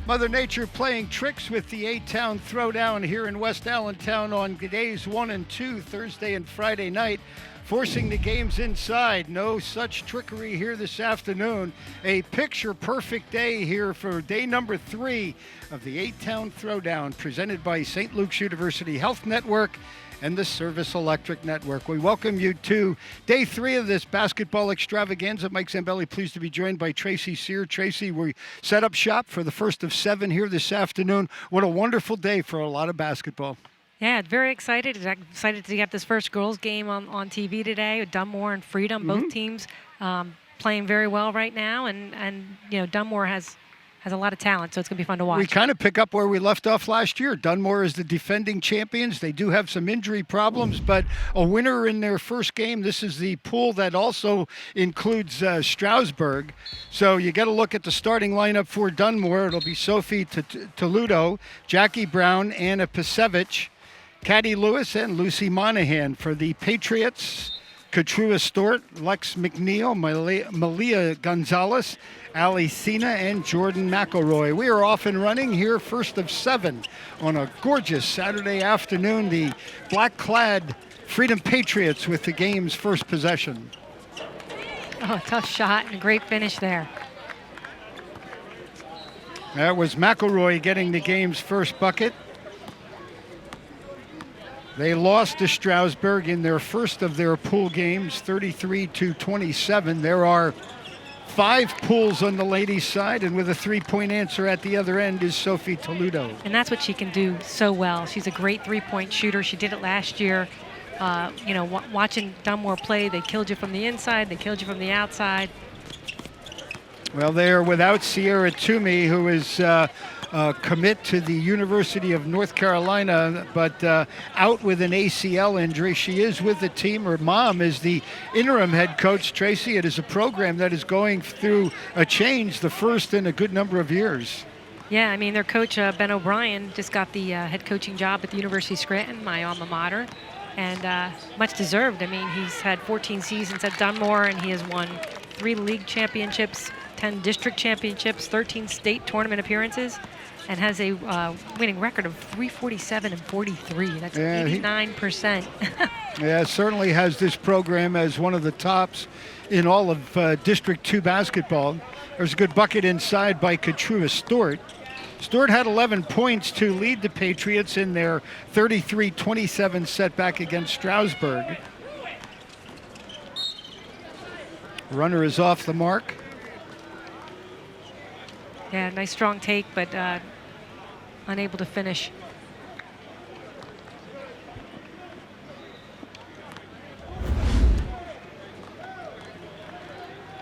Mother Nature playing tricks with the Atownthrowdown here in West Allentown on days 1 and 2, Thursday and Friday night, forcing the games inside. No such trickery here this afternoon. A picture-perfect day here for day number 3 of the Atownthrowdown, presented by St. Luke's University Health Network and the Service Electric Network. We welcome you to day 3 of this basketball extravaganza. Mike Zambelli pleased to be joined by Tracy Sear. Tracy, we set up shop for the first of 7 here this afternoon. What a wonderful day for a lot of basketball. Yeah, very excited. Excited to get this first girls game on TV today with Dunmore and Freedom. Both teams playing very well right now, and you know, Dunmore has a lot of talent, so it's going to be fun to watch. We kind of pick up where we left off last year. Dunmore is the defending champions. They do have some injury problems, but a winner in their first game. This is the pool that also includes Stroudsburg. So you got to look at the starting lineup for Dunmore. It'll be Sophie Toludo, Jackie Brown, Anna Pasevich, Caddy Lewis, and Lucy Monahan. For the Patriots, Katrua Stort, Lex McNeil, Malia Gonzalez, Ali Sina, and Jordan McElroy. We are off and running here, first of 7 on a gorgeous Saturday afternoon. The black-clad Freedom Patriots with the game's first possession. Oh, tough shot and a great finish there. That was McElroy getting the game's first bucket. They lost to Stroudsburg in their first of their pool games, 33-27. There are 5 pools on the ladies' side, and with a 3-point answer at the other end is Sophie Toludo. And that's what she can do so well. She's a great 3-point shooter. She did it last year. You know, watching Dunmore play, they killed you from the inside, they killed you from the outside. Well, they are without Sierra Toomey, who is commit to the University of North Carolina, but out with an ACL injury. She is with the team. Her mom is the interim head coach. Tracy, it is a program that is going through a change, the first in a good number of years. Yeah, I mean, their coach, Ben O'Brien, just got the head coaching job at the University of Scranton, my alma mater, and much deserved. I mean, he's had 14 seasons at Dunmore, and he has won 3 league championships, 10 district championships, 13 state tournament appearances, and has a winning record of 347 and 43. That's 89%. Yeah, certainly has this program as one of the tops in all of District 2 basketball. There's a good bucket inside by Katrua Stort. Stort had 11 points to lead the Patriots in their 33-27 setback against Stroudsburg. Runner is off the mark. Yeah, nice strong take, but unable to finish.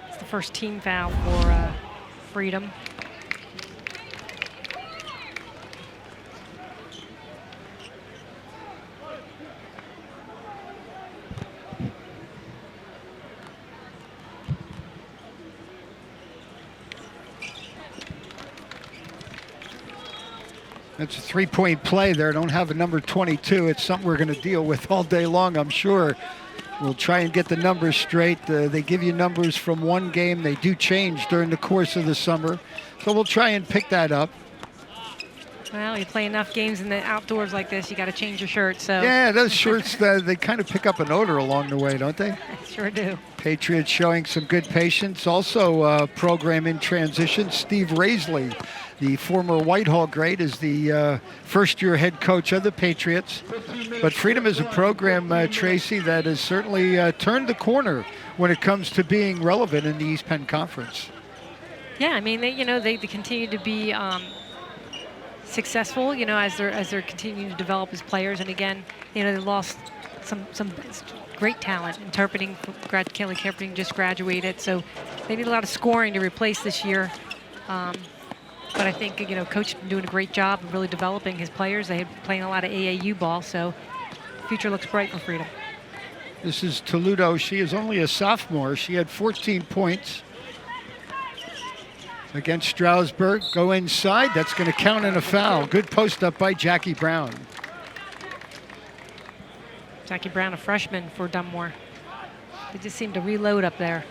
It's the first team foul for Freedom. That's a 3-point play there. Don't have a number 22. It's something we're going to deal with all day long, I'm sure. We'll try and get the numbers straight. They give you numbers from one game. They do change during the course of the summer. So we'll try and pick that up. Well, you play enough games in the outdoors like this, you got to change your shirt. So yeah, those shirts, they kind of pick up an odor along the way, don't they? Sure do. Patriots showing some good patience. Also program in transition. Steve Raisley, the former Whitehall great, is the first-year head coach of the Patriots. But Freedom is a program, Tracy, that has certainly turned the corner when it comes to being relevant in the East Penn Conference. Yeah, I mean, they continue to be successful, as they're continuing to develop as players. And again, they lost some great talent. Kelly Kerpeting just graduated, so they need a lot of scoring to replace this year. But I think, Coach has been doing a great job of really developing his players. They're playing a lot of AAU ball, so the future looks bright for Freedom. This is Toludo. She is only a sophomore. She had 14 points against Stroudsburg. Go inside. That's going to count in a foul. Good post up by Jackie Brown. Jackie Brown, a freshman for Dunmore. They just seem to reload up there.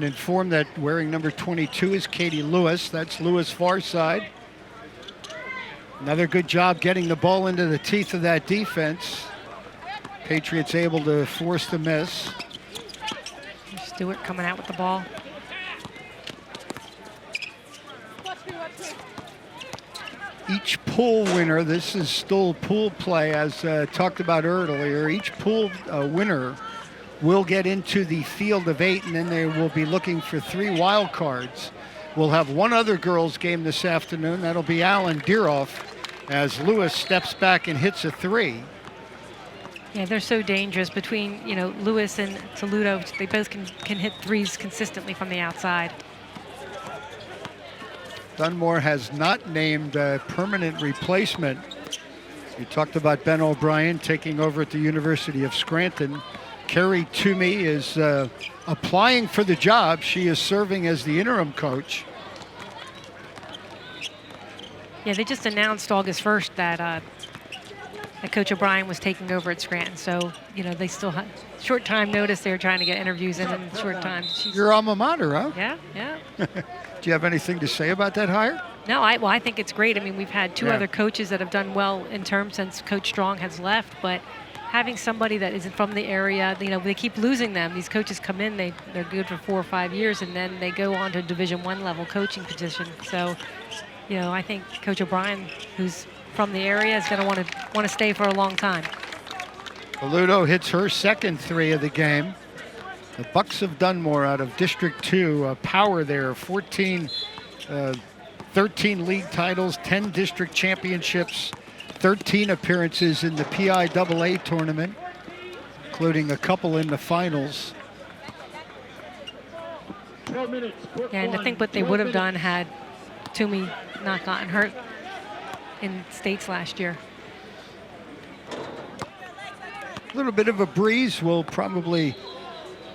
Been informed that wearing number 22 is Katie Lewis. That's Lewis far side. Another good job getting the ball into the teeth of that defense. Patriots able to force the miss. Stewart coming out with the ball. Each pool winner, this is still pool play as talked about earlier, each pool winner will get into the field of 8, and then they will be looking for 3 wild cards. We'll have one other girls game this afternoon. That'll be Alan Deeroff as Lewis steps back and hits a 3. Yeah, they're so dangerous between, Lewis and Toledo. They both can hit 3s consistently from the outside. Dunmore has not named a permanent replacement. You talked about Ben O'Brien taking over at the University of Scranton. Carrie Toomey is applying for the job. She is serving as the interim coach. Yeah, they just announced August 1st that Coach O'Brien was taking over at Scranton. So, they still have short time notice. They're trying to get interviews in short time. Your alma mater, huh? Yeah. Do you have anything to say about that hire? No, I think it's great. I mean, we've had 2 other coaches that have done well in terms since Coach Strong has left, but having somebody that isn't from the area, they keep losing them. These coaches come in, they're good for 4 or 5 years, and then they go on to Division I level coaching position. So, I think Coach O'Brien, who's from the area, is going to want to stay for a long time. Paludo hits her second 3 of the game. The Bucks of Dunmore out of District 2, power there, 13 league titles, 10 district championships, 13 appearances in the PIAA tournament, including a couple in the finals. Yeah, and I think what they would have done had Toomey not gotten hurt in states last year. A little bit of a breeze will probably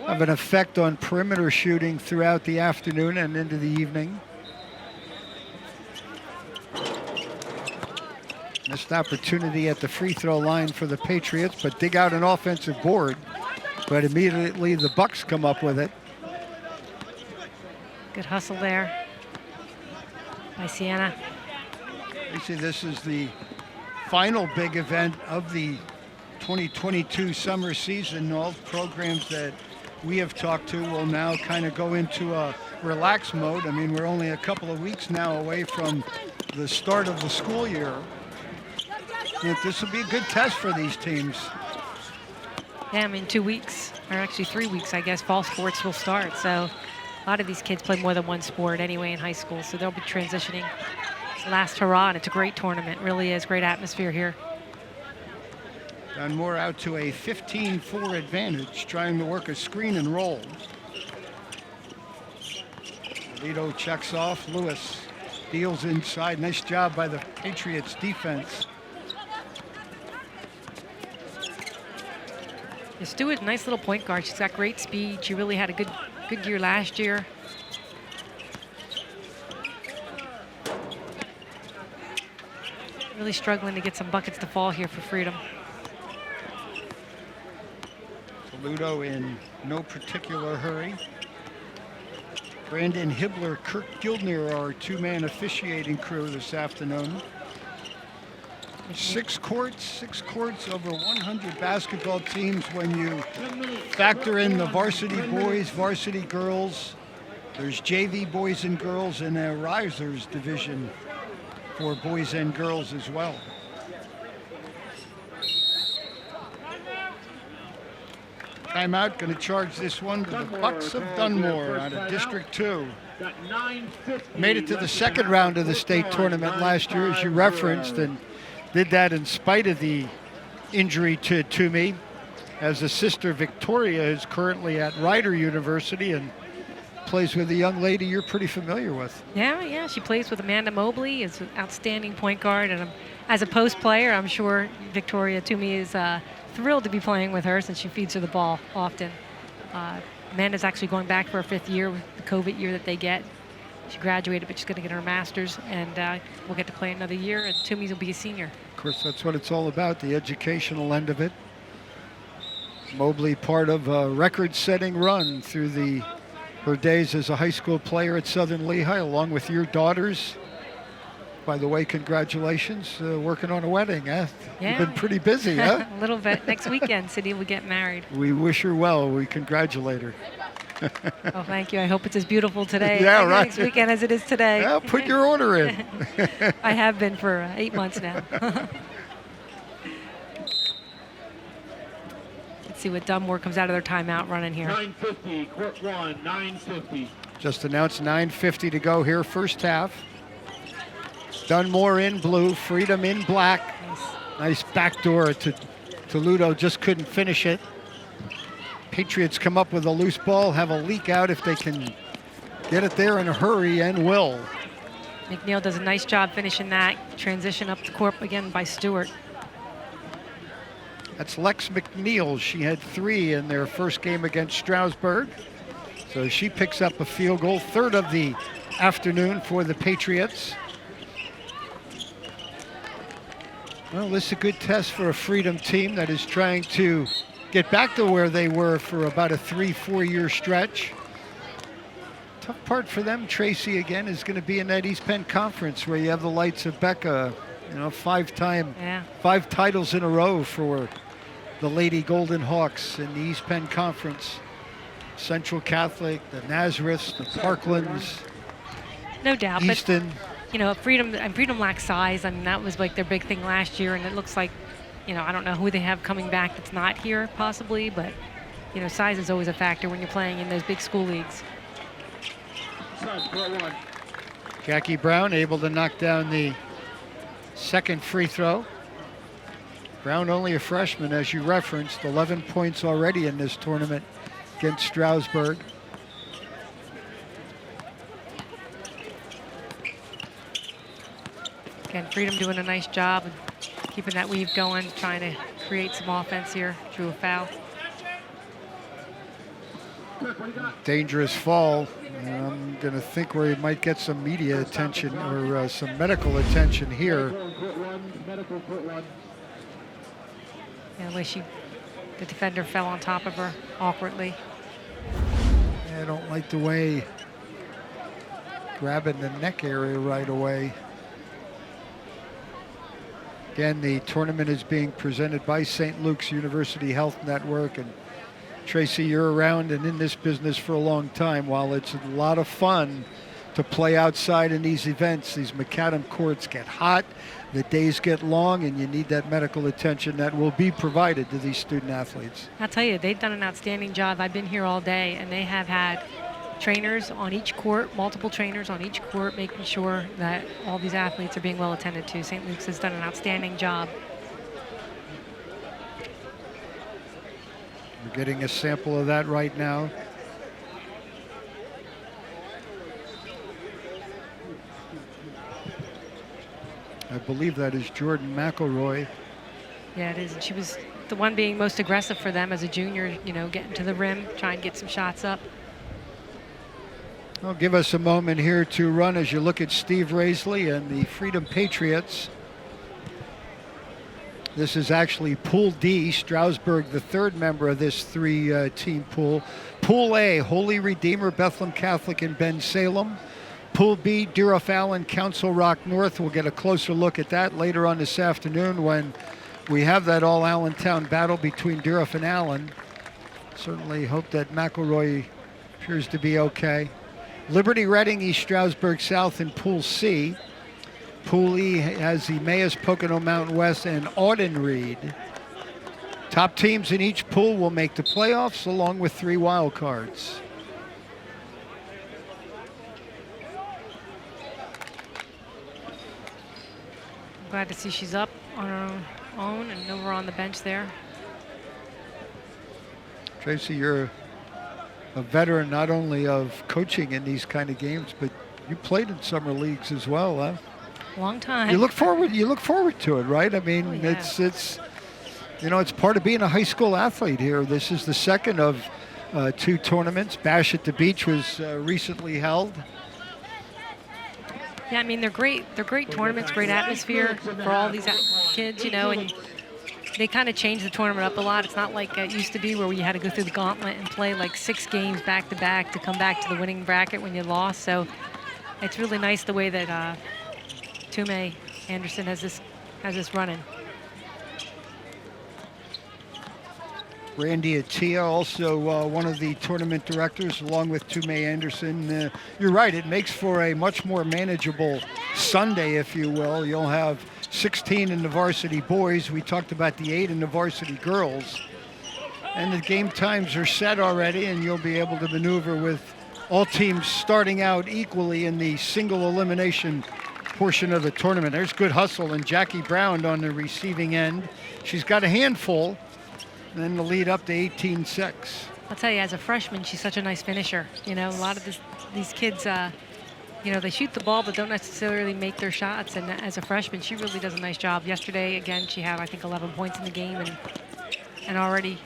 have an effect on perimeter shooting throughout the afternoon and into the evening. Missed opportunity at the free throw line for the Patriots, but dig out an offensive board. But immediately the Bucks come up with it. Good hustle there by Sienna. You see, this is the final big event of the 2022 summer season. All programs that we have talked to will now kind of go into a relaxed mode. I mean, we're only a couple of weeks now away from the start of the school year. This will be a good test for these teams. Yeah, I mean, 2 weeks, or actually 3 weeks, I guess, fall sports will start. So a lot of these kids play more than one sport anyway in high school, so they'll be transitioning. It's last hurrah, and it's a great tournament. Really is great atmosphere here. Dunmore out to a 15-4 advantage, trying to work a screen and roll. Toledo checks off. Lewis deals inside. Nice job by the Patriots defense. Stewart, nice little point guard. She's got great speed. She really had a good year last year. Really struggling to get some buckets to fall here for Freedom. Toledo in no particular hurry. Brandon Hibbler, Kirk Gildner are our 2-man officiating crew this afternoon. 6 courts, over 100 basketball teams when you factor in the varsity boys, varsity girls. There's JV boys and girls and a risers division for boys and girls as well. Timeout, going to charge this one to the Bucks of Dunmore out of District 2. Made it to the second round of the state tournament last year, as you referenced, and did that in spite of the injury to Toomey, as the sister Victoria is currently at Rider University and plays with a young lady you're pretty familiar with. Yeah, she plays with Amanda Mobley, is an outstanding point guard, and as a post player, I'm sure Victoria Toomey is thrilled to be playing with her since she feeds her the ball often. Amanda's actually going back for her 5th year, with the COVID year that they get. She graduated, but she's going to get her master's, and we'll get to play another year, and Toomey will be a senior. Of course, that's what it's all about, the educational end of it. Mobley part of a record-setting run through the her days as a high school player at Southern Lehigh, along with your daughters. By the way, congratulations, working on a wedding, huh? Yeah. You've been pretty busy, huh? A little bit. Next weekend, Cindy will get married. We wish her well. We congratulate her. Oh, thank you. I hope it's as beautiful today next weekend as it is today. Yeah, put your order in. I have been for 8 months now. Let's see what Dunmore comes out of their timeout running here. 9:50, court 1, 9:50. Just announced 9:50 to go here, first half. Dunmore in blue, Freedom in black. Nice backdoor to Ludo, just couldn't finish it. Patriots come up with a loose ball, have a leak out if they can get it there in a hurry, and will. McNeil does a nice job finishing that. Transition up the court again by Stewart. That's Lex McNeil. She had 3 in their first game against Stroudsburg. So she picks up a field goal, third of the afternoon for the Patriots. Well, this is a good test for a Freedom team that is trying to get back to where they were for about a 3-4 year stretch. Tough part for them, Tracy, again, is going to be in that East Penn Conference where you have the lights of Becca, 5 titles in a row for the Lady Golden Hawks in the East Penn Conference. Central Catholic, the Nazareths, the Parklands, no doubt, Easton. But Freedom lacks size. I mean, that was like their big thing last year, and it looks like, I don't know who they have coming back that's not here possibly, but, size is always a factor when you're playing in those big school leagues. Jackie Brown able to knock down the second free throw. Brown only a freshman, as you referenced, 11 points already in this tournament against Stroudsburg. Again, Freedom doing a nice job of keeping that weave going, trying to create some offense here. Drew a foul. Dangerous fall. I'm going to think where he might get some media attention or some medical attention here. Yeah, the way the defender fell on top of her awkwardly. I don't like the way grabbing the neck area right away. Again, the tournament is being presented by St. Luke's University Health Network. And Tracy, you're around and in this business for a long time. While it's a lot of fun to play outside in these events, these macadam courts get hot, the days get long, and you need that medical attention that will be provided to these student athletes. I'll tell you, they've done an outstanding job. I've been here all day, and they have had trainers on each court, multiple trainers on each court, making sure that all these athletes are being well attended to. St. Luke's has done an outstanding job. We're getting a sample of that right now. I believe that is Jordan McElroy. Yeah, it is. And she was the one being most aggressive for them as a junior, getting to the rim, trying to get some shots up. Well, give us a moment here to run as you look at Steve Raisley and the Freedom Patriots. This is actually Pool D, Stroudsburg, the third member of this 3-team pool. Pool A, Holy Redeemer, Bethlehem Catholic, and Ben Salem. Pool B, Deerhoff Allen, Council Rock North. We'll get a closer look at that later on this afternoon when we have that all Allentown battle between Deerhoff and Allen. Certainly hope that McElroy appears to be okay. Liberty Reading, East Stroudsburg South in Pool C. Pool E has the Emmaus, Pocono Mountain West, and Auden Reed. Top teams in each pool will make the playoffs along with 3 wild cards. I'm glad to see she's up on her own and over on the bench there. Tracy, you're a veteran not only of coaching in these kind of games, but you played in summer leagues as well, huh? Long time. You look forward to it, right? I mean, oh, yeah. it's part of being a high school athlete here. This is the second of 2 tournaments. Bash at the Beach was recently held. Yeah, I mean, they're great. They're great tournaments, great atmosphere for all these kids, and they kind of changed the tournament up a lot. It's not like it used to be where you had to go through the gauntlet and play like 6 games back to back to come back to the winning bracket when you lost. So it's really nice the way that Tume Anderson has this running. Randy Attia, also one of the tournament directors, along with Tume Anderson. You're right, it makes for a much more manageable Sunday, if you will. You'll have 16 in the varsity boys. We talked about the 8 in the varsity girls. And the game times are set already, and you'll be able to maneuver with all teams starting out equally in the single elimination portion of the tournament. There's good hustle, and Jackie Brown on the receiving end. She's got a handful. And then the lead up to 18-6. I'll tell you, as a freshman, she's such a nice finisher. You know, a lot of these kids, you know, they shoot the ball but don't necessarily make their shots. And as a freshman, she really does a nice job. Yesterday, again, she had, I think, 11 points in the game and already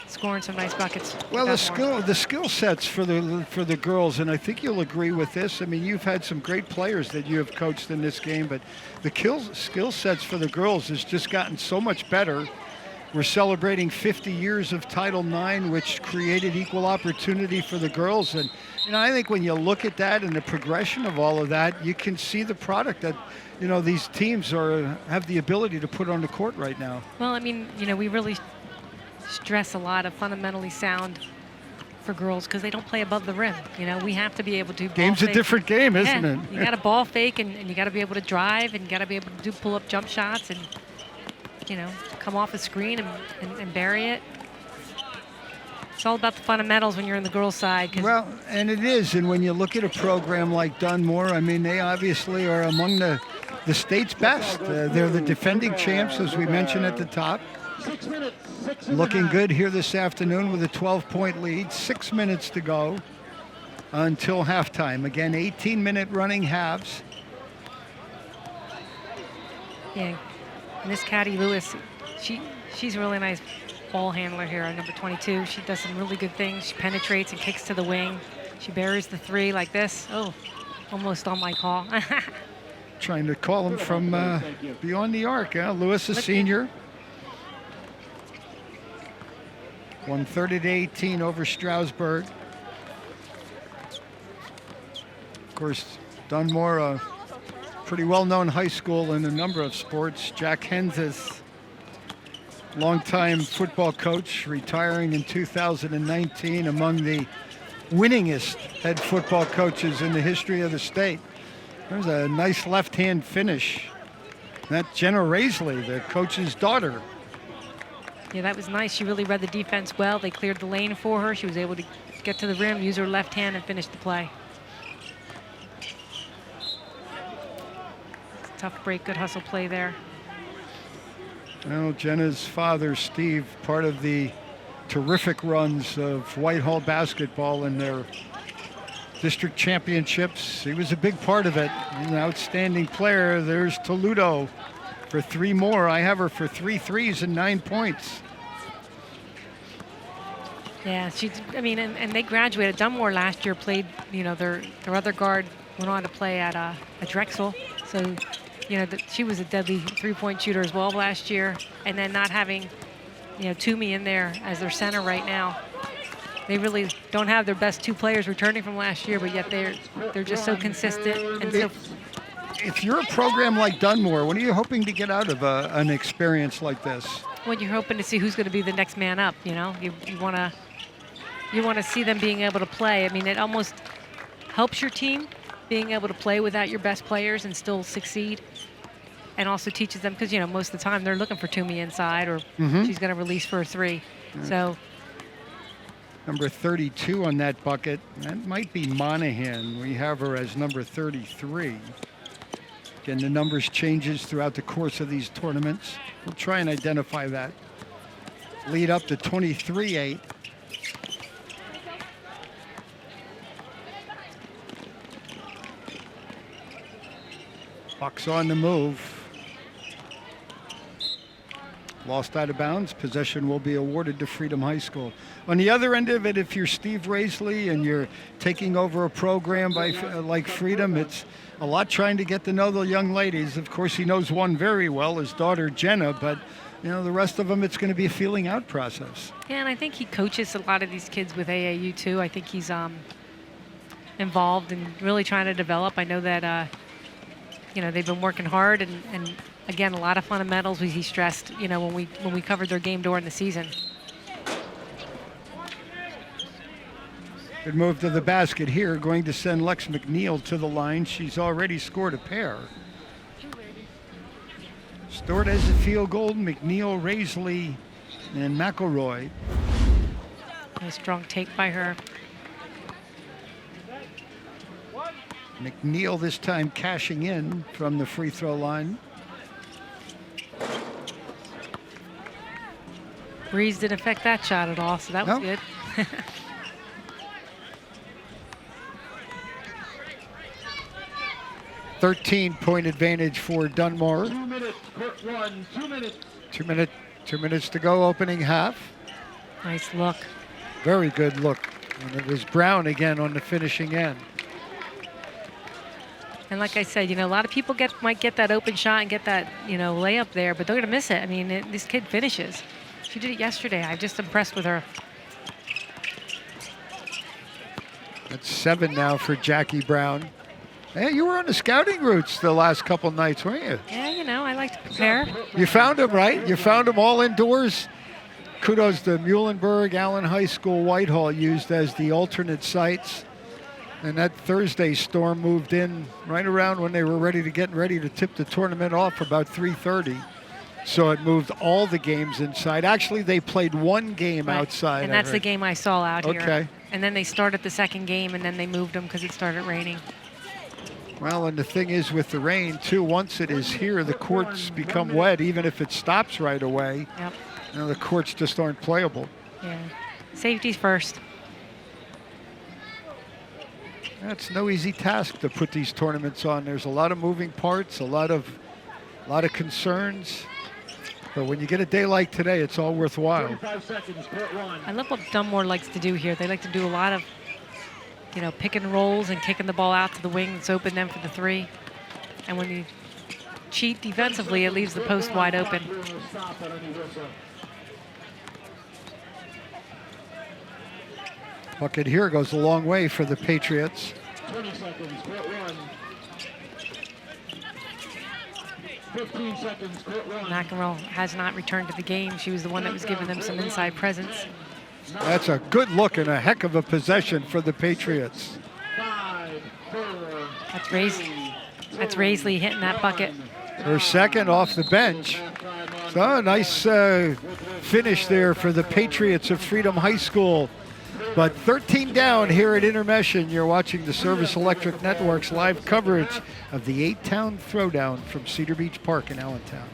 scoring some nice buckets. Well, the skill sets for the girls, and I think you'll agree with this. I mean, you've had some great players that you have coached in this game, but the skill sets for the girls has just gotten so much better. We're celebrating 50 years of Title IX, which created equal opportunity for the girls. And you know, I think when you look at that and the progression of all of that, you can see the product that, you know, these teams have the ability to put on the court right now. Well, I mean, you know, we really stress a lot of fundamentally sound for girls because they don't play above the rim. You know, we have to be able to Game's a different game, isn't it? You got to ball fake and you got to be able to drive and you got to be able to do pull-up jump shots and, you know, come off a screen and bury it. It's all about the fundamentals when you're in the girls' side. Well, and it is. And when you look at a program like Dunmore, I mean, they obviously are among the state's best. They're the defending champs, as we mentioned at the top. 6 minutes, 6.5. Looking good here this afternoon with a 12-point lead. 6 minutes to go until halftime. Again, 18-minute running halves. Yeah. And this Caddy Lewis, she's a really nice ball handler here on number 22. She does some really good things. She penetrates and kicks to the wing. She buries the 3 like this. Oh, almost on my call. Trying to call him from beyond the arc. Lewis, a senior. 130-18 over Stroudsburg. Of course, Dunmore, pretty well-known high school in a number of sports. Jack Henzis, longtime football coach, retiring in 2019, among the winningest head football coaches in the history of the state. There's a nice left-hand finish. That's Jenna Raisley, the coach's daughter. Yeah, that was nice. She really read the defense well. They cleared the lane for her. She was able to get to the rim, use her left hand, and finish the play. Tough break, good hustle play there. Well, Jenna's father, Steve, part of the terrific runs of Whitehall basketball in their district championships. He was a big part of it. He's an outstanding player. There's Toledo for 3 more. I have her for 3 threes and 9 points. Yeah, and they graduated. Dunmore last year played, you know, their other guard went on to play at Drexel. So, you know, she was a deadly 3-point shooter as well last year. And then not having, you know, Toomey in there as their center right now. They really don't have their best 2 players returning from last year, but yet they're just so consistent and so. If you're a program like Dunmore, what are you hoping to get out of an experience like this? Well, you're hoping to see who's going to be the next man up. You know, you want to see them being able to play. I mean, it almost helps your team being able to play without your best players and still succeed, and also teaches them because, you know, most of the time they're looking for Toomey inside or she's going to release for a 3. Yeah. So. Number 32 on that bucket. That might be Monahan. We have her as number 33. Again, the numbers changes throughout the course of these tournaments. We'll try and identify that. Lead up to 23-8. Bucks on the move. Lost out of bounds. Possession will be awarded to Freedom High School. On the other end of it, if you're Steve Raisley and you're taking over a program like Freedom, it's a lot trying to get to know the young ladies. Of course, he knows one very well, his daughter Jenna, but the rest of them, it's going to be a feeling out process. Yeah, and I think he coaches a lot of these kids with AAU too. I think he's involved in really trying to develop. I know that they've been working hard, and again, a lot of fundamentals he stressed. When we covered their game during the season. Good move to the basket here, going to send Lex McNeil to the line. She's already scored a pair. Stewart has a field goal. McNeil, Raisley, and McElroy. Nice strong take by her. McNeil this time cashing in from the free throw line. Breeze didn't affect that shot at all, so that was good. 13-point advantage for Dunmore. 2 minutes, court 1, 2 minutes. 2 minutes to go, opening half. Nice look. Very good look. And it was Brown again on the finishing end. And like I said, a lot of people might get that open shot and get that, layup there, but they're going to miss it. I mean, this kid finishes. She did it yesterday. I'm just impressed with her. That's 7 now for Jackie Brown. Hey, you were on the scouting routes the last couple nights, weren't you? Yeah, I like to prepare. You found them, right? You found them all indoors? Kudos to Muhlenberg, Allen High School, Whitehall used as the alternate sites. And that Thursday storm moved in right around when they were ready to tip the tournament off, about 3:30. So it moved all the games inside. Actually, they played one game outside. And that's the game I saw out here. Okay. And then they started the second game, and then they moved them because it started raining. Well, and the thing is with the rain, too, once it is here, the courts become wet, even if it stops right away. Yep. The courts just aren't playable. Yeah. Safety's first. It's no easy task to put these tournaments on. There's a lot of moving parts, a lot of concerns. But when you get a day like today, it's all worthwhile. 35 seconds, court 1. I love what Dunmore likes to do here. They like to do a lot of, pick and rolls and kicking the ball out to the wing. It's open them for the three. And when you cheat defensively, it leaves the post wide open. Bucket here goes a long way for the Patriots. 20 seconds, court 1. 15 seconds, court 1. McEnroe has not returned to the game. She was the one that was giving them some inside presence. That's a good look and a heck of a possession for the Patriots. 5, 4. That's Raisley hitting that bucket. Her second off the bench. So a nice finish there for the Patriots of Freedom High School. But 13 down here at intermission. You're watching the Service Electric Network's live coverage of the Atownthrowdown from Cedar Beach Park in Allentown.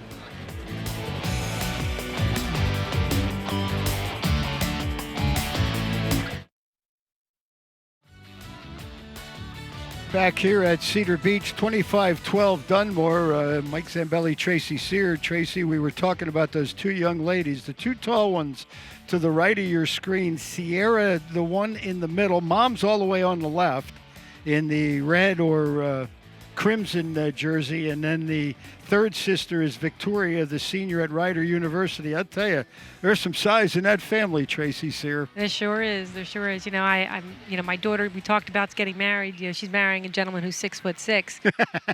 Back here at Cedar Beach, 25-12 Dunmore. Mike Zambelli, Tracy Sear. Tracy, we were talking about those two young ladies, the two tall ones to the right of your screen. Sierra, the one in the middle. Mom's all the way on the left in the red or crimson jersey. And then the third sister is Victoria, the senior at Rider University. I'll tell you, there's some size in that family, Tracy Sear. There sure is. There sure is. My daughter, we talked about getting married. She's marrying a gentleman who's 6'6",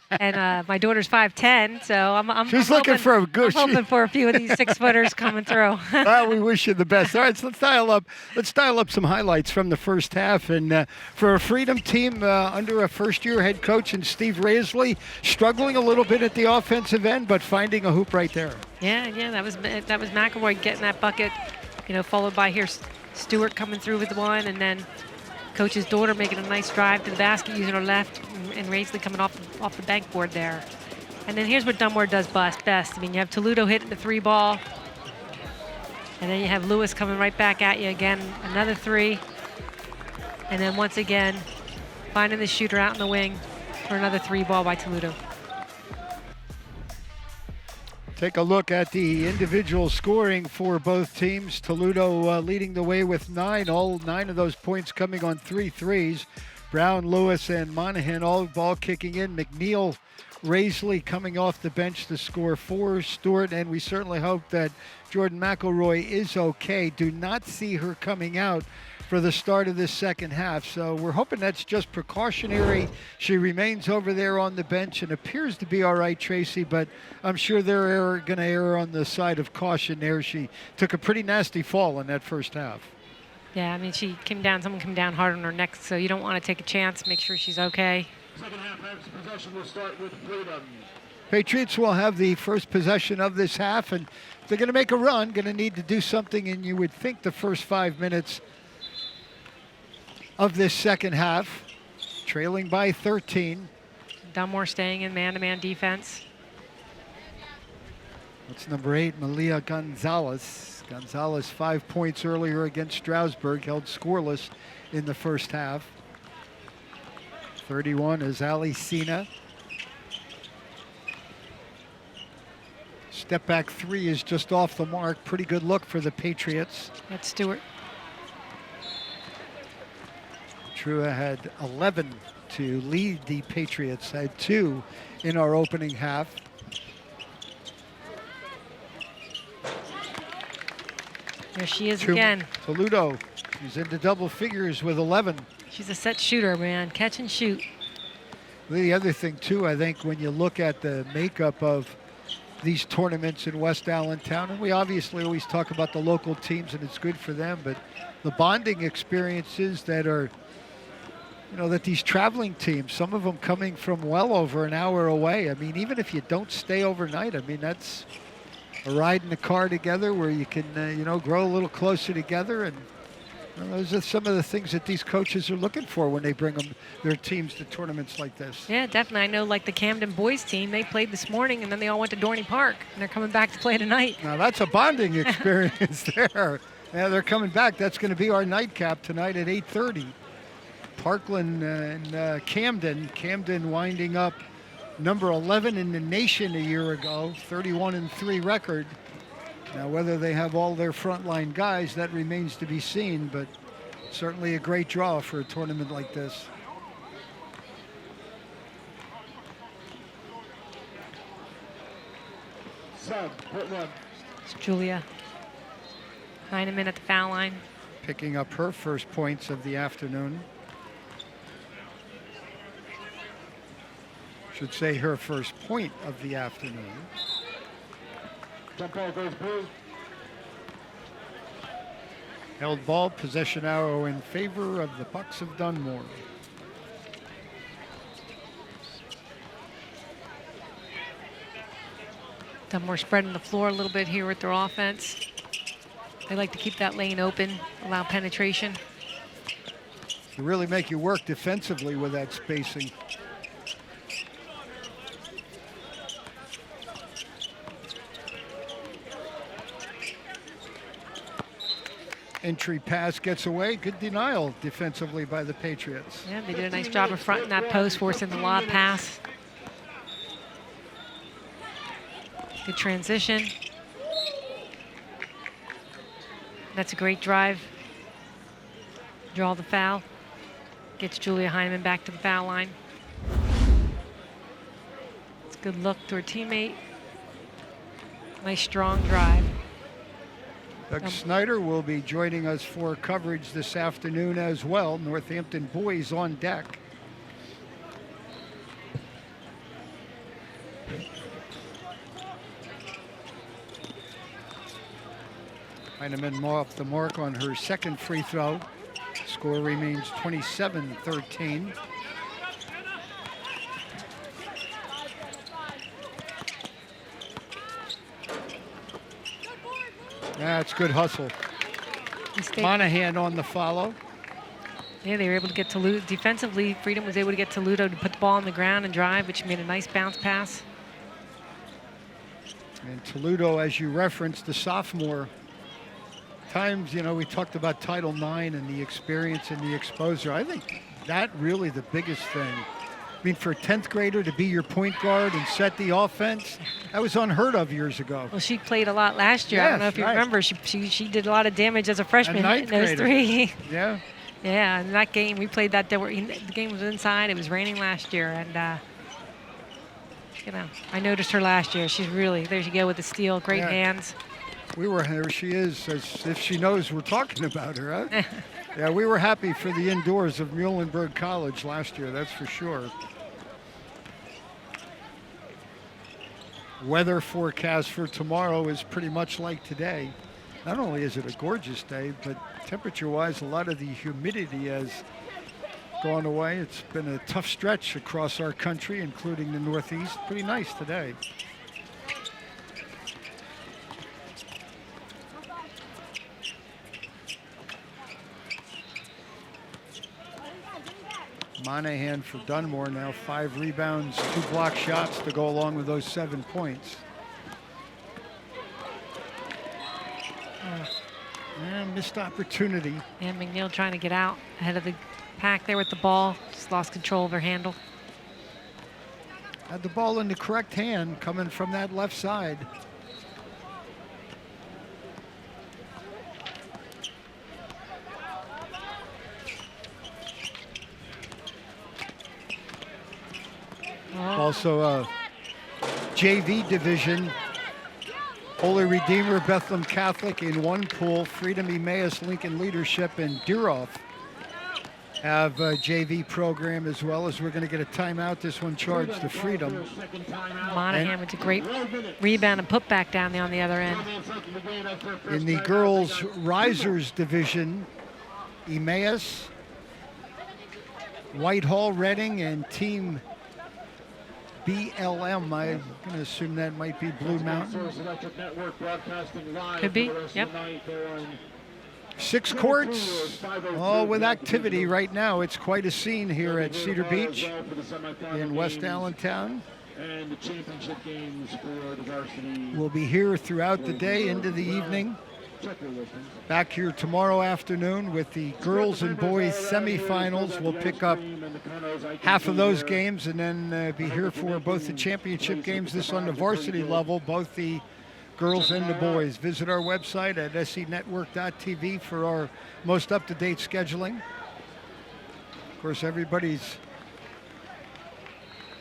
and my daughter's 5'10". So I'm looking for a good. I'm hoping for a few of these 6-footers coming through. Well, we wish you the best. All right, so let's dial up some highlights from the first half. And for a Freedom team under a first-year head coach and Steve Raisley, struggling a little bit at the offensive end, but finding a hoop right there. Yeah, that was McElroy getting that bucket, followed by here Stewart coming through with the one, and then Coach's daughter making a nice drive to the basket using her left, and Raisley coming off the bank board there. And then here's what Dunmore does best. I mean, you have Toledo hitting the 3 ball, and then you have Lewis coming right back at you again, another 3, and then once again finding the shooter out in the wing for another 3 ball by Toledo. Take a look at the individual scoring for both teams. Toledo leading the way with 9, all 9 of those points coming on 3 threes. Brown, Lewis, and Monahan all ball kicking in. McNeil Raisley coming off the bench to score 4. Stewart, and we certainly hope that Jordan McElroy is okay. Do not see her coming out for the start of this second half. So we're hoping that's just precautionary. She remains over there on the bench and appears to be all right, Tracy, but I'm sure they're going to err on the side of caution there. She took a pretty nasty fall in that first half. Yeah, I mean, someone came down hard on her neck, so you don't want to take a chance. Make sure she's okay. Second half possession will start with Freedom. Patriots will have the first possession of this half, and if they're going to make a run, going to need to do something, and you would think the first 5 minutes of this second half, trailing by 13. Dunmore staying in man-to-man defense. That's number 8, Malia Gonzalez. Gonzalez 5 points earlier against Stroudsburg, held scoreless in the first half. 31 is Ali Sina. Step back 3 is just off the mark. Pretty good look for the Patriots. That's Stewart. Trua had 11 to lead the Patriots, had 2 in our opening half. There she is again. Toledo, she's into double figures with 11. She's a set shooter, man. Catch and shoot. The other thing, too, I think when you look at the makeup of these tournaments in West Allentown, and we obviously always talk about the local teams and it's good for them, but the bonding experiences that are, that these traveling teams, some of them coming from well over an hour away. I mean, even if you don't stay overnight, I mean, that's a ride in the car together where you can, grow a little closer together. And those are some of the things that these coaches are looking for when they bring their teams to tournaments like this. Yeah, definitely. I know, like the Camden boys team, they played this morning and then they all went to Dorney Park and they're coming back to play tonight. Now that's a bonding experience there. Yeah, they're coming back. That's going to be our nightcap tonight at 8:30. Parkland and Camden. Camden winding up number 11 in the nation a year ago, 31-3 record. Now, whether they have all their frontline guys, that remains to be seen, but certainly a great draw for a tournament like this. Sub, put 1. It's Julia Heineman at the foul line. Picking up her first points of the afternoon. Should say her first point of the afternoon. Jump ball goes blue. Held ball, possession arrow in favor of the Bucks of Dunmore. Dunmore spreading the floor a little bit here with their offense. They like to keep that lane open, allow penetration. To really make you work defensively with that spacing. Entry pass gets away. Good denial defensively by the Patriots. Yeah, they did a nice job of fronting that post, forcing the lob pass. Good transition. That's a great drive. Draw the foul. Gets Julia Heineman back to the foul line. It's a good look to her teammate. Nice strong drive. Doug Snyder will be joining us for coverage this afternoon as well. Northampton boys on deck. Heineman off the mark on her second free throw. Score remains 27-13. That's good hustle. Monahan on the follow. Yeah, they were able to get Toledo. Defensively, Freedom was able to get Toledo to put the ball on the ground and drive, which made a nice bounce pass. And Toledo, as you referenced, the sophomore. Times, we talked about Title IX and the experience and the exposure. I think that really the biggest thing. I mean, for a 10th grader to be your point guard and set the offense, that was unheard of years ago. Well, she played a lot last year. Yes, I don't know if you remember. She did a lot of damage as a freshman ninth in those grader. 3. Yeah. Yeah, in that game, we played that. The game was inside. It was raining last year, and you know, I noticed her last year. She's really, there you go with the steal, great Yeah. hands. There she is, as if she knows we're talking about her, huh? Yeah, we were happy for the indoors of Muhlenberg College last year, that's for sure. Weather forecast for tomorrow is pretty much like today. Not only is it a gorgeous day, but temperature-wise, a lot of the humidity has gone away. It's been a tough stretch across our country, including the Northeast. Pretty nice today. Monahan for Dunmore now 5 rebounds, 2 block shots to go along with those 7 points. Missed opportunity. And McNeil trying to get out ahead of the pack there with the ball. Just lost control of her handle. Had the ball in the correct hand coming from that left side. Also a JV division. Holy Redeemer, Bethlehem Catholic in one pool. Freedom, Emmaus, Lincoln Leadership, and Duroff have a JV program as well. As we're going to get a timeout. This one charged to Freedom. Monahan with a great rebound and put back down there on the other end. In the girls Risers division, Emmaus, Whitehall, Reading, and Team BLM. I'm going to assume that might be Blue Mountain. Could be, yep. 6 courts, all with activity right now. It's quite a scene here at Cedar Beach in West Allentown. And the championship games for the varsity. We'll be here throughout the day into the evening. Back here tomorrow afternoon with the girls and boys semifinals. We'll pick up half of those games and then be here for both the championship games. This on the varsity level, both the girls and the boys. Visit our website at senetwork.tv for our most up-to-date scheduling. Of course, everybody's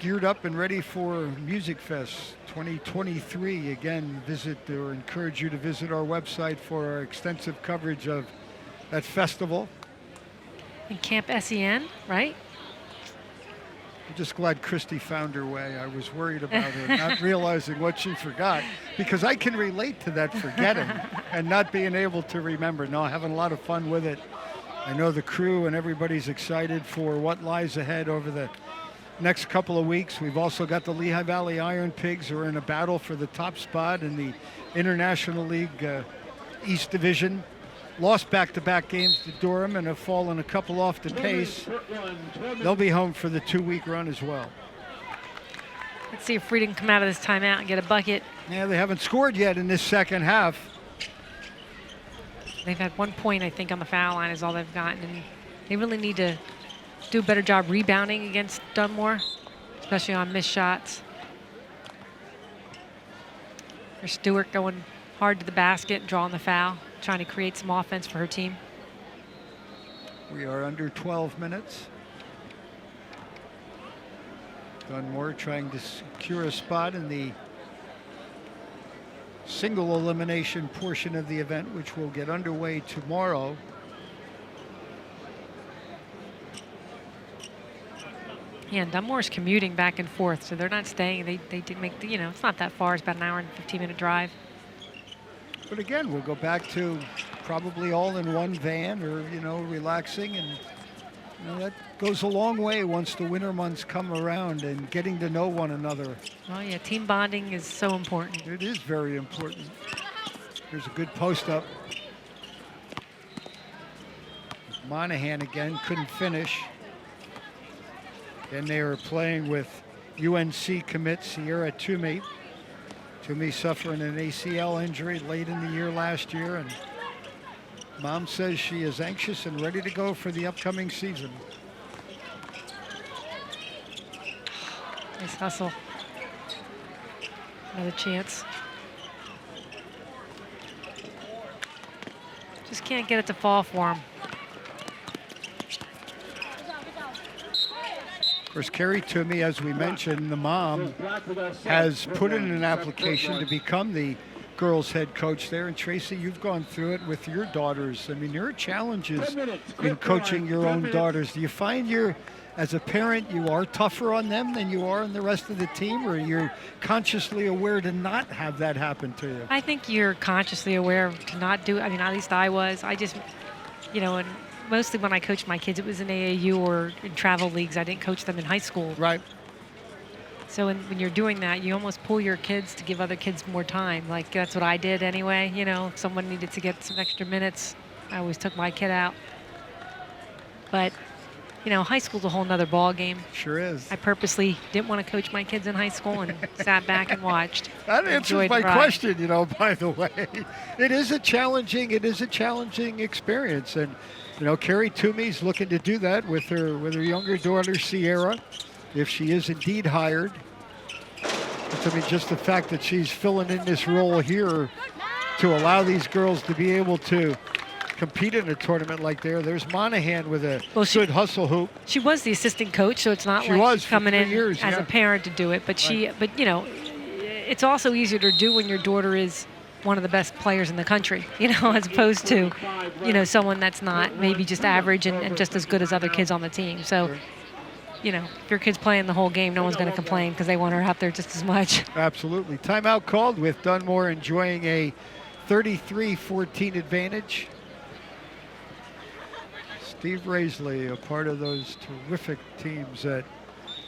geared up and ready for Music Fest 2023. Again, visit or encourage you to visit our website for our extensive coverage of that festival. And Camp SEN, right? I'm just glad Christy found her way. I was worried about her not realizing what she forgot, because I can relate to that forgetting and not being able to remember. No, having a lot of fun with it. I know the crew and everybody's excited for what lies ahead over the next couple of weeks. We've also got the Lehigh Valley Iron Pigs who are in a battle for the top spot in the International League East Division. Lost back-to-back games to Durham and have fallen a couple off the pace. They'll be home for the 2-week run as well. Let's see if Freedom can come out of this timeout and get a bucket. Yeah, they haven't scored yet in this second half. They've had 1 point, I think, on the foul line is all they've gotten. And they really need to do a better job rebounding against Dunmore, especially on missed shots. There's Stewart going hard to the basket, drawing the foul, trying to create some offense for her team. We are under 12 minutes. Dunmore trying to secure a spot in the single elimination portion of the event, which will get underway tomorrow. Yeah, and Dunmore's commuting back and forth, so they're not staying. They did make the, it's not that far. It's about an hour and 15-minute drive. But again, we'll go back to probably all in one van or, relaxing. And, that goes a long way once the winter months come around and getting to know one another. Oh, yeah, team bonding is so important. It is very important. Here's a good post up. Monahan again, couldn't finish. Then they were playing with UNC commit Sierra Toomey. Toomey suffering an ACL injury late in the year last year, and Mom says she is anxious and ready to go for the upcoming season. Nice hustle. Another chance. Just can't get it to fall for him. course, Carrie Toomey, as we mentioned, the mom, has put in an application to become the girls head coach there. And Tracy, you've gone through it with your daughters. I mean, there are challenges in coaching your own daughters. Do you find as a parent, you are tougher on them than you are on the rest of the team, or you're consciously aware to not have that happen to you? I think you're consciously aware to not do it. I mean, at least I was. I just, and mostly when I coached my kids, it was in AAU or in travel leagues. I didn't coach them in high school. Right. So when you're doing that, you almost pull your kids to give other kids more time. Like, that's what I did anyway. If someone needed to get some extra minutes, I always took my kid out. But high school's a whole nother ball game. Sure is. I purposely didn't want to coach my kids in high school and sat back and watched. That answers my question, by the way. It is a challenging experience. And, Carrie Toomey's looking to do that with her younger daughter, Sierra, if she is indeed hired. Just the fact that she's filling in this role here to allow these girls to be able to compete in a tournament like there's Monahan with a good hustle hoop. She was the assistant coach, so it's not like she's coming in as a parent to do it. But it's also easier to do when your daughter is one of the best players in the country, as opposed to, someone that's not maybe just average and just as good as other kids on the team. So, if your kid's playing the whole game, no one's going to complain because they want her out there just as much. Absolutely. Timeout called with Dunmore enjoying a 33-14 advantage. Steve Raisley, a part of those terrific teams at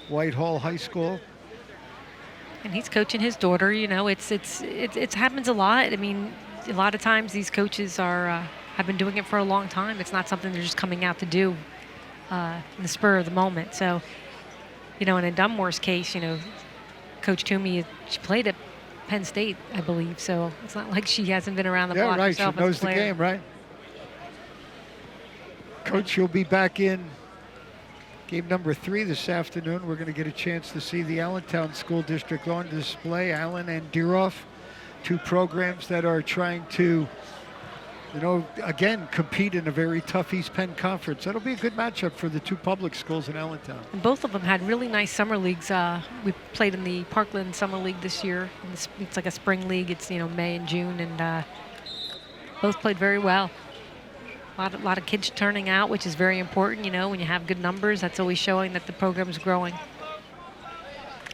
Whitehall High School. And he's coaching his daughter. It happens a lot. I mean, a lot of times these coaches have been doing it for a long time. It's not something they're just coming out to do in the spur of the moment. So, and in Dunmore's case, Coach Toomey, she played at Penn State, I believe. So it's not like she hasn't been around the block herself. She knows the game, right? Coach, you'll be back in game number 3 this afternoon. We're going to get a chance to see the Allentown School District on display. Allen and Deeroff, 2 programs that are trying to, again, compete in a very tough East Penn Conference. That'll be a good matchup for the 2 public schools in Allentown. And both of them had really nice summer leagues. We played in the Parkland Summer League this year. It's like a spring league. It's, May and June, and both played very well. A lot of kids turning out, which is very important. When you have good numbers, that's always showing that the program's growing.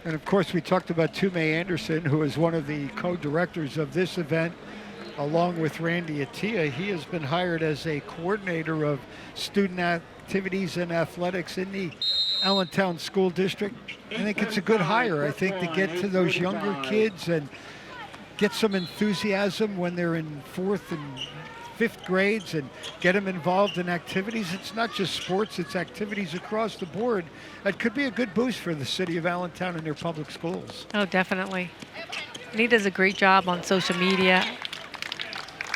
And of course, we talked about Tume Anderson, who is one of the co-directors of this event, along with Randy Attia. He has been hired as a coordinator of student activities and athletics in the Allentown School District. I think it's a good hire, I think, to get to those younger kids and get some enthusiasm when they're in 4th and 5th grades and get them involved in activities. It's not just sports, it's activities across the board. That could be a good boost for the city of Allentown and their public schools. Oh, definitely. And he does a great job on social media,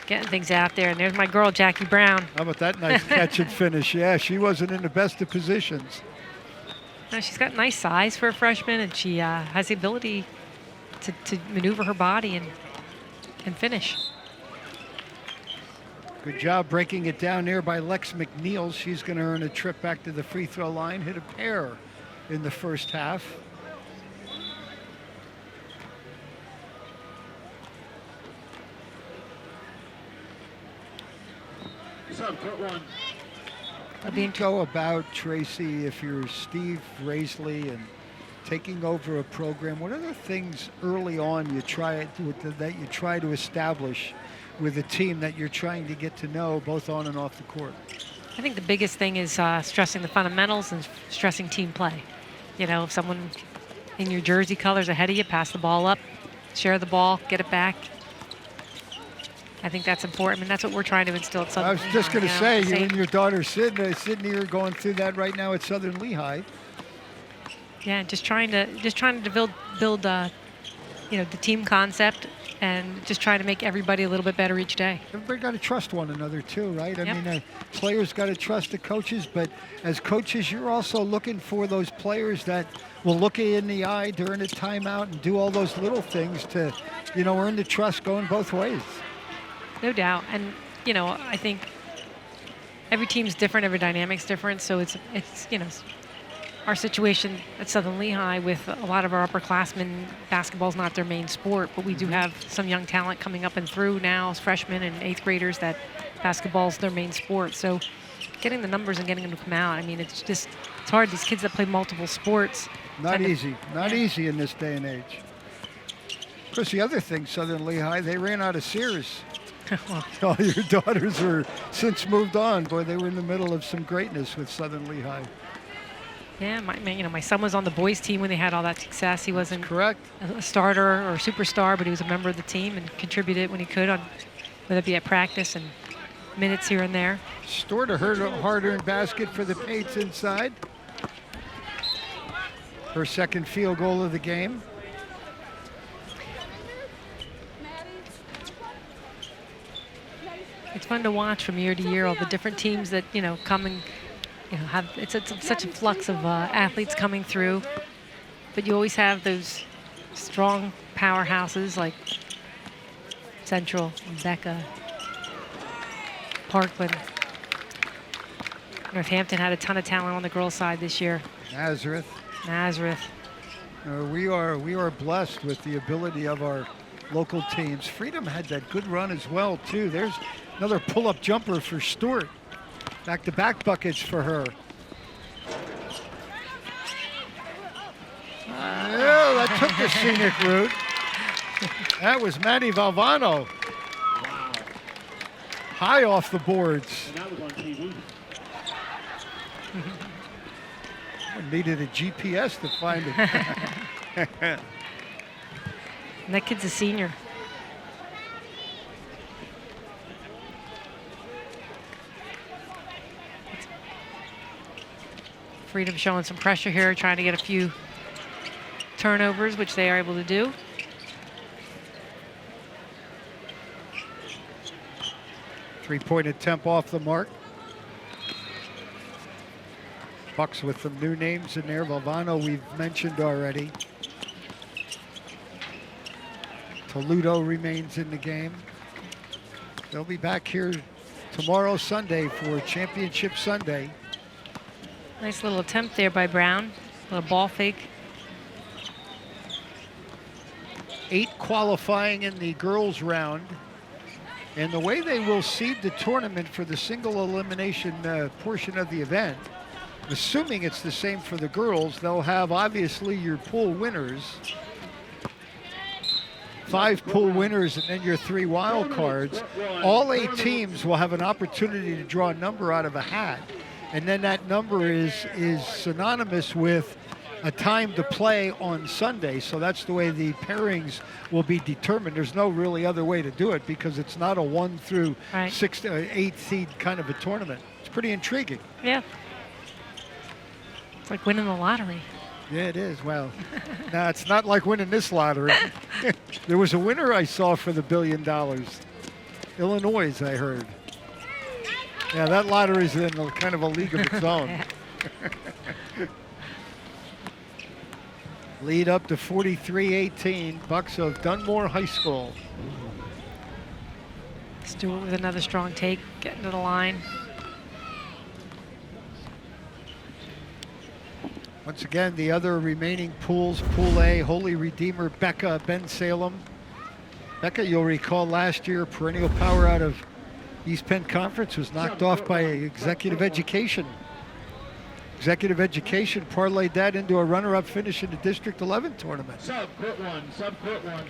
getting things out there. And there's my girl, Jackie Brown. How about that nice catch and finish? Yeah, she wasn't in the best of positions. No, she's got nice size for a freshman, and she has the ability to maneuver her body and finish. Good job breaking it down there by Lex McNeil. She's going to earn a trip back to the free throw line, hit a pair in the first half. How do you go about, Tracy, if you're Steve Raisley and taking over a program? What are the things early on you try to establish with a team that you're trying to get to know both on and off the court? I think the biggest thing is stressing the fundamentals and stressing team play. If someone in your jersey colors ahead of you, pass the ball up, share the ball, get it back. I think that's important. I mean, that's what we're trying to instill at Southern Lehigh. I was just going to say, you and your daughter sitting here going through that right now at Southern Lehigh. Yeah, just trying to build the team concept and just try to make everybody a little bit better each day. Everybody got to trust one another too, right? Yep. I mean, players got to trust the coaches, but as coaches, you're also looking for those players that will look you in the eye during a timeout and do all those little things to, earn the trust going both ways. No doubt. And, I think every team's different, every dynamic's different, so it's our situation at Southern Lehigh with a lot of our upperclassmen, basketball's not their main sport, but we do have some young talent coming up and through now as freshmen and 8th graders that basketball's their main sport. So getting the numbers and getting them to come out, I mean, it's hard. These kids that play multiple sports. Not easy in this day and age. Of course, the other thing, Southern Lehigh, they ran out of Sears. All your daughters are since moved on. Boy, they were in the middle of some greatness with Southern Lehigh. Yeah, my son was on the boys team when they had all that success. He wasn't Correct. a starter or a superstar, but he was a member of the team and contributed when he could, whether it be at practice and minutes here and there. Stored a hard-earned basket for the Pates inside. Her second field goal of the game. It's fun to watch from year to year, all the different teams that, come and, have, it's such a flux of athletes coming through. But you always have those strong powerhouses like Central, Becca, Parkland. Northampton had a ton of talent on the girls' side this year. Nazareth. We are blessed with the ability of our local teams. Freedom had that good run as well, too. There's another pull-up jumper for Stewart. Back-to-back buckets for her. That took the scenic route. That was Maddie Valvano. Wow. High off the boards. And that was on TV. Needed a GPS to find it. And that kid's a senior. Freedom showing some pressure here, trying to get a few turnovers, which they are able to do. Three-point attempt off the mark. Bucks with some new names in there. Valvano we've mentioned already. Toledo remains in the game. They'll be back here tomorrow, Sunday, for Championship Sunday. Nice little attempt there by Brown. A little ball fake. 8 qualifying in the girls' round. And the way they will seed the tournament for the single elimination portion of the event, assuming it's the same for the girls, they'll have obviously your pool winners, 5 pool winners, and then your 3 wild cards. All 8 teams will have an opportunity to draw a number out of a hat. And then that number is synonymous with a time to play on Sunday. So that's the way the pairings will be determined. There's no really other way to do it because it's not a 1 through 6 to 8 seed kind of a tournament. It's pretty intriguing. Yeah. It's like winning the lottery. Yeah, it is. Well, no, it's not like winning this lottery. There was a winner I saw for the $1 billion. Illinois, I heard. Yeah, that lottery's in kind of a league of its own. Lead up to 43-18, Bucks of Dunmore High School. Stewart with another strong take, getting to the line. Once again, the other remaining pools, Pool A, Holy Redeemer, Becca, Ben Salem. Becca, you'll recall last year, perennial power out of East Penn Conference, was knocked off by Executive Education. Executive Education parlayed that into a runner-up finish in the District 11 tournament. Sub-court one.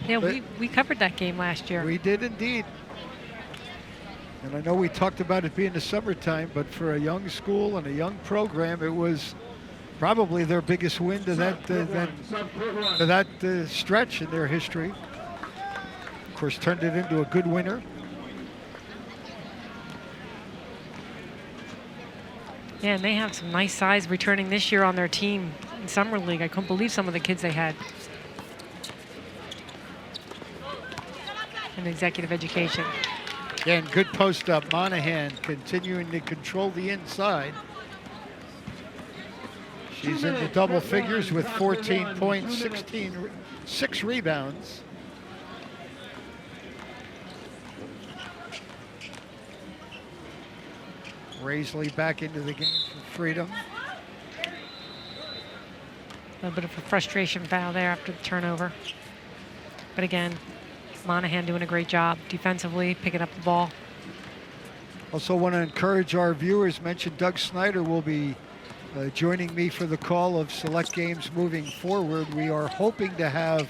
Yeah, we covered that game last year. We did indeed. And I know we talked about it being the summertime, but for a young school and a young program, it was probably their biggest win to that stretch in their history. Of course, turned it into a good winner. Yeah, and they have some nice size returning this year on their team in Summer League. I couldn't believe some of the kids they had in executive education. Again, good post up. Monahan continuing to control the inside. She's in the double figures with 14 points, 6 rebounds. Raisley back into the game for Freedom. little bit of a frustration foul there after the turnover. But again, Monahan doing a great job defensively, picking up the ball. Also want to encourage our viewers, mention Doug Snyder will be joining me for the call of select games moving forward. We are hoping to have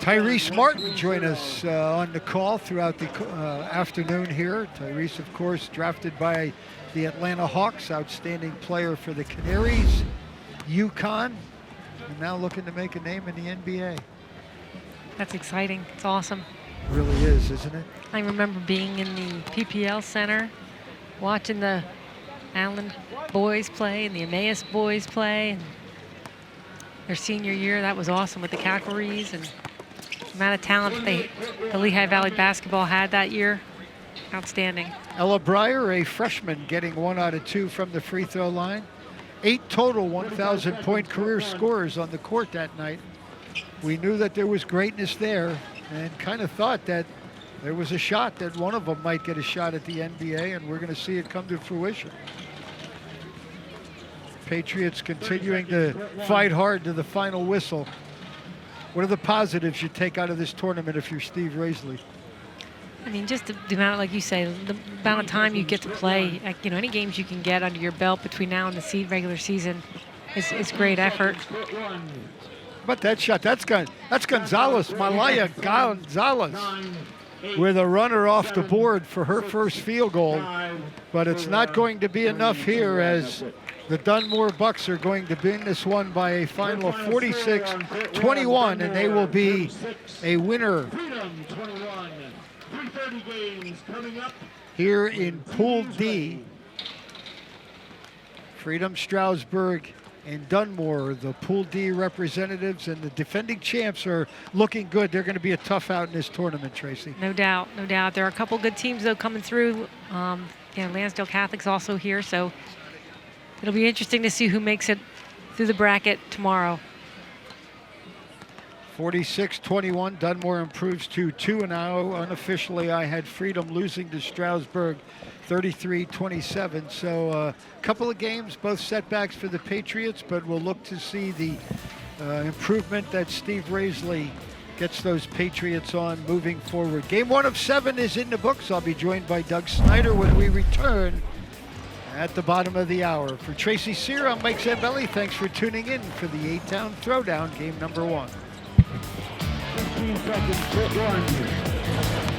Tyrese Martin join us on the call throughout the afternoon here. Tyrese, of course, drafted by the Atlanta Hawks, outstanding player for the Canaries, UConn, and now looking to make a name in the NBA. That's exciting. It's awesome. It really is, isn't it? I remember being in the PPL Center, watching the Allen boys play and the Emmaus boys play. And their senior year, that was awesome with the Calcarees and the amount of talent the Lehigh Valley basketball had that year. Outstanding. Ella Breyer, a freshman, getting 1 out of 2 from the free throw line. 8 total 1,000-point career scorers on the court that night. We knew that there was greatness there and kind of thought that there was a shot that one of them might get a shot at the NBA, and we're going to see it come to fruition. Patriots continuing to fight hard to the final whistle. What are the positives you take out of this tournament if you're Steve Raisley? I mean, just the amount, like you say, the amount of time you get to play. You know, any games you can get under your belt between now and the regular season is great effort. But that shot, that's Gonzalez, Malaya Gonzalez, with a runner off the board for her first field goal. But it's not going to be enough here, as the Dunmore Bucks are going to win this one by a final of 46-21, and they will be a winner here in Pool D. Freedom, Stroudsburg, and Dunmore, the Pool D representatives, and the defending champs are looking good. They're going to be a tough out in this tournament, Tracy. No doubt, no doubt. There are a couple good teams, though, coming through. Lansdale Catholic's also here, so it'll be interesting to see who makes it through the bracket tomorrow. 46-21, Dunmore improves to 2-0. Unofficially, I had Freedom losing to Stroudsburg 33-27. So a couple of games, both setbacks for the Patriots, but we'll look to see the improvement that Steve Raisley gets those Patriots on moving forward. Game 1 of 7 is in the books. I'll be joined by Doug Snyder when we return at the bottom of the hour. For Tracy Sear, I'm Mike Zambelli. Thanks for tuning in for the Atownthrowdown, game number 1. 15 seconds, 1.